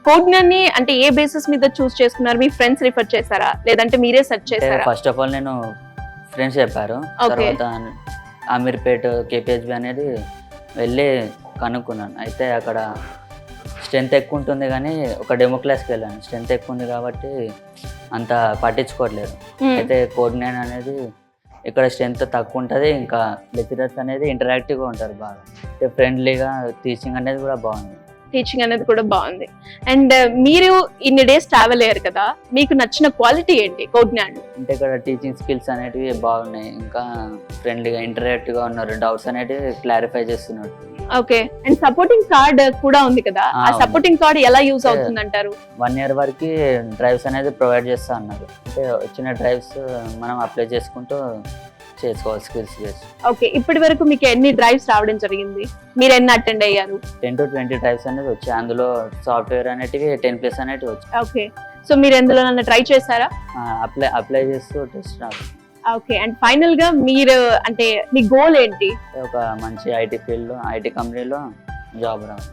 కోడ్ని అంటే ఏ బేసిస్ మీద చూస్ చేసుకున్నారు? మీ ఫ్రెండ్స్ రిఫర్ చేశారా లేదంటే మీరే సెర్చ్ చేశారా? ఫస్ట్ ఆఫ్ ఆల్ నేను ఫ్రెండ్స్ చెప్పారు. తర్వాత అమీర్పేట్ కేపీహెచ్బి అనేది వెళ్ళి కనుక్కున్నాను. అయితే అక్కడ స్ట్రెంత్ ఎక్కువ ఉంటుంది కానీ ఒక డెమో క్లాస్కి వెళ్ళాను. స్ట్రెంత్ ఎక్కువ ఉంది కాబట్టి అంత పట్టించుకోవట్లేదు. అయితే కోడ్ 9 అనేది ఇక్కడ స్ట్రెంత్ తక్కువ ఉంటుంది. ఇంకా లెక్చరర్స్ అనేది ఇంటరాక్టివ్గా ఉంటారు బాగా, అంటే ఫ్రెండ్లీగా, టీచింగ్ అనేది కూడా బాగుంది. టీచింగ్ అనేది కూడా బాగుంది. అండ్ మీరు ఇన్ని డేస్ ట్రావెల్ అయ్యారు కదా, మీకు నచ్చిన క్వాలిటీ ఏంటి కోడ్నాలో? అంటే ఇక్కడ టీచింగ్ స్కిల్స్ అనేటివి బాగున్నాయి. ఇంకా ఫ్రెండ్లీగా ఇంటరాక్టివ్గా ఉన్నారు. డౌట్స్ అనేటివి క్లారిఫై చేస్తున్నారు. ఓకే. అండ్ సపోర్టింగ్ కార్డ్ కూడా ఉంది కదా, ఆ సపోర్టింగ్ కార్డ్ ఎలా యూజ్ అవుతుంది అంటారు? 1 year వరకు డ్రైవ్స్ అనేది ప్రొవైడ్ చేస్తా అన్నారు. అంటే వచ్చిన డ్రైవ్స్ మనం అప్లై చేసుకుంటూ చేసుకోవాలి స్కిల్స్ బేస్. ఓకే. ఇప్పటి వరకు మీకు ఎన్ని డ్రైవ్స్ రావడం జరిగింది? మీరు ఎన్ని అటెండ్ అయ్యారు? 10 to 20 డ్రైవ్స్ అనేది వచ్చాయి. అందులో సాఫ్ట్వేర్ అనేటివి 10+ అనేటివి వచ్చాయి. ఓకే. సో మీరు ఎందులో ట్రై చేశారా? అప్లై చేస్తూ టెస్ట్ రాదు. ఓకే. అండ్ ఫైనల్ గా మీరు అంటే మీ గోల్ ఏంటి? ఒక మంచి ఐటీ ఫీల్డ్, ఐటీ కంపెనీలో జాబ్ రావాలి.